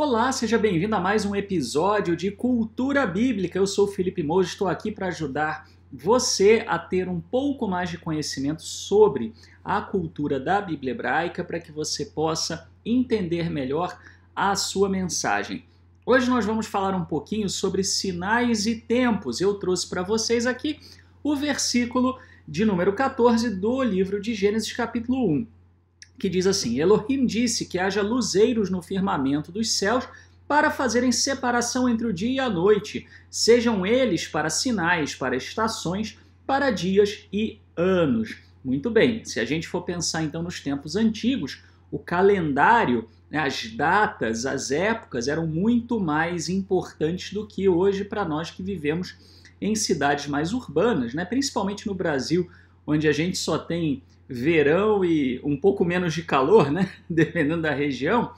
Olá, seja bem-vindo a mais um episódio de Cultura Bíblica. Eu sou o Felipe Moura, estou aqui para ajudar você a ter um pouco mais de conhecimento sobre a cultura da Bíblia hebraica para que você possa entender melhor a sua mensagem. Hoje nós vamos falar um pouquinho sobre sinais e tempos. Eu trouxe para vocês aqui o versículo de número 14 do livro de Gênesis, capítulo 1. Que diz assim: Elohim disse que haja luzeiros no firmamento dos céus para fazerem separação entre o dia e a noite, sejam eles para sinais, para estações, para dias e anos. Muito bem, se a gente for pensar então nos tempos antigos, o calendário, as datas, as épocas eram muito mais importantes do que hoje para nós que vivemos em cidades mais urbanas, principalmente no Brasil, onde a gente só tem verão e um pouco menos de calor, dependendo da região,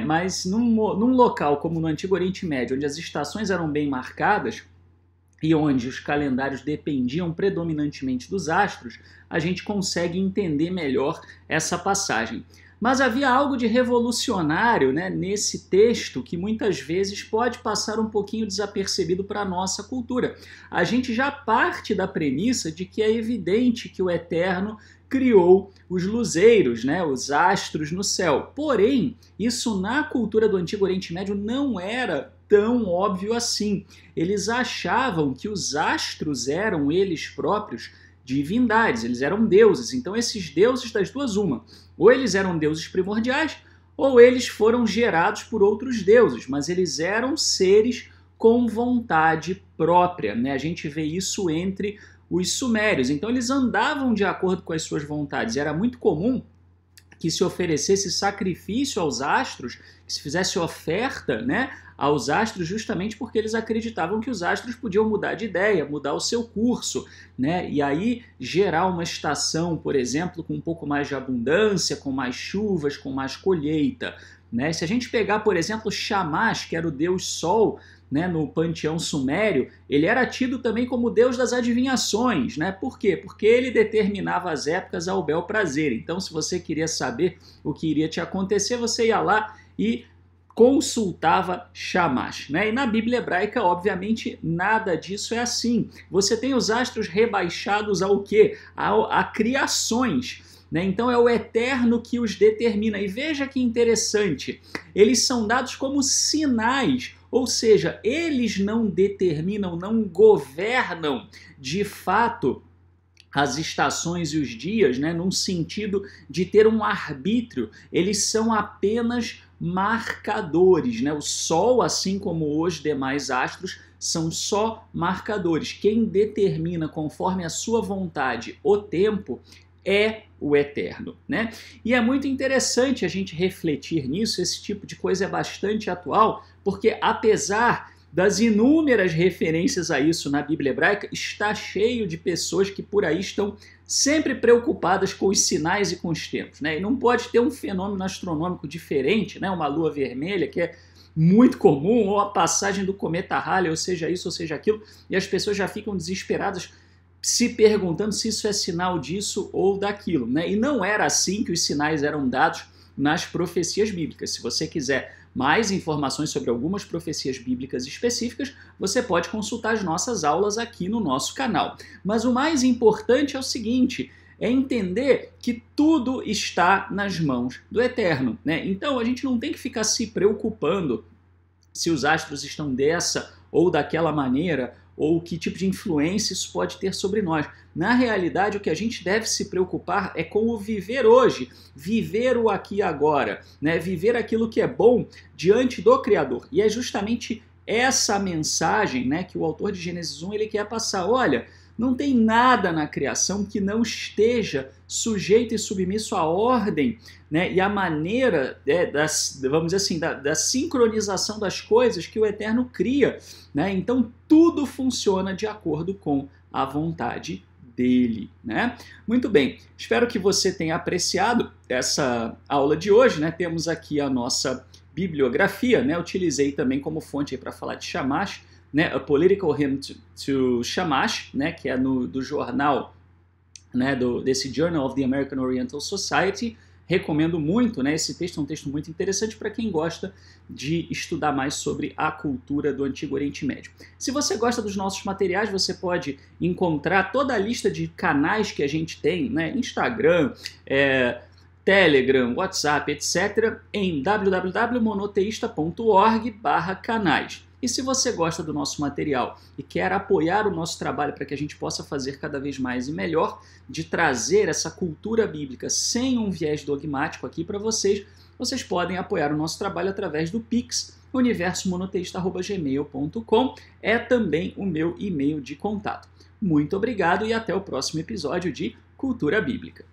mas num local como no Antigo Oriente Médio, onde as estações eram bem marcadas e onde os calendários dependiam predominantemente dos astros, a gente consegue entender melhor essa passagem. Mas havia algo de revolucionário nesse texto que muitas vezes pode passar um pouquinho desapercebido para a nossa cultura. A gente já parte da premissa de que é evidente que o Eterno criou os luzeiros, os astros no céu. Porém, isso na cultura do Antigo Oriente Médio não era tão óbvio assim. Eles achavam que os astros eram eles próprios divindades, eles eram deuses. Então esses deuses, das duas uma, ou eles eram deuses primordiais, ou eles foram gerados por outros deuses, mas eles eram seres com vontade própria. A gente vê isso entre os sumérios. Então eles andavam de acordo com as suas vontades. Era muito comum que se oferecesse sacrifício aos astros, que se fizesse oferta aos astros, justamente porque eles acreditavam que os astros podiam mudar de ideia, mudar o seu curso, e aí gerar uma estação, por exemplo, com um pouco mais de abundância, com mais chuvas, com mais colheita. Se a gente pegar, por exemplo, Shamash, que era o deus Sol, no panteão sumério, ele era tido também como deus das adivinhações. Por quê? Porque ele determinava as épocas ao bel prazer. Então, se você queria saber o que iria te acontecer, você ia lá e consultava Shamash. E na Bíblia hebraica, obviamente, nada disso é assim. Você tem os astros rebaixados ao quê? A criações. Então é o Eterno que os determina. E veja que interessante, eles são dados como sinais, ou seja, eles não determinam, não governam de fato as estações e os dias, num sentido de ter um arbítrio. Eles são apenas marcadores. O Sol, assim como os demais astros, são só marcadores. Quem determina conforme a sua vontade o tempo é o Eterno. E é muito interessante a gente refletir nisso. Esse tipo de coisa é bastante atual, porque apesar das inúmeras referências a isso na Bíblia hebraica, está cheio de pessoas que por aí estão sempre preocupadas com os sinais e com os tempos. E não pode ter um fenômeno astronômico diferente, uma lua vermelha, que é muito comum, ou a passagem do cometa Halley, ou seja isso, ou seja aquilo, e as pessoas já ficam desesperadas se perguntando se isso é sinal disso ou daquilo. E não era assim que os sinais eram dados nas profecias bíblicas. Se você quiser mais informações sobre algumas profecias bíblicas específicas, você pode consultar as nossas aulas aqui no nosso canal. Mas o mais importante é o seguinte: é entender que tudo está nas mãos do Eterno. Então a gente não tem que ficar se preocupando se os astros estão dessa ou daquela maneira, ou que tipo de influência isso pode ter sobre nós. Na realidade, o que a gente deve se preocupar é com o viver hoje, viver o aqui e agora, viver aquilo que é bom diante do Criador. E é justamente essa mensagem que o autor de Gênesis 1 ele quer passar. Olha, não tem nada na criação que não esteja sujeito e submisso à ordem e à maneira, vamos dizer assim, da sincronização das coisas que o Eterno cria. Então, tudo funciona de acordo com a vontade dele. Muito bem, espero que você tenha apreciado essa aula de hoje. Temos aqui a nossa bibliografia, utilizei também como fonte para falar de Shamash, A Political Hymn to Shamash, que é do jornal, desse Journal of the American Oriental Society, Recomendo muito, né? Esse texto é um texto muito interessante para quem gosta de estudar mais sobre a cultura do Antigo Oriente Médio. Se você gosta dos nossos materiais, você pode encontrar toda a lista de canais que a gente tem, né? Instagram, Telegram, WhatsApp, etc., em www.monoteísta.org/canais. E se você gosta do nosso material e quer apoiar o nosso trabalho para que a gente possa fazer cada vez mais e melhor, de trazer essa cultura bíblica sem um viés dogmático aqui para vocês, vocês podem apoiar o nosso trabalho através do Pix, universomonoteísta@gmail.com, é também o meu e-mail de contato. Muito obrigado e até o próximo episódio de Cultura Bíblica.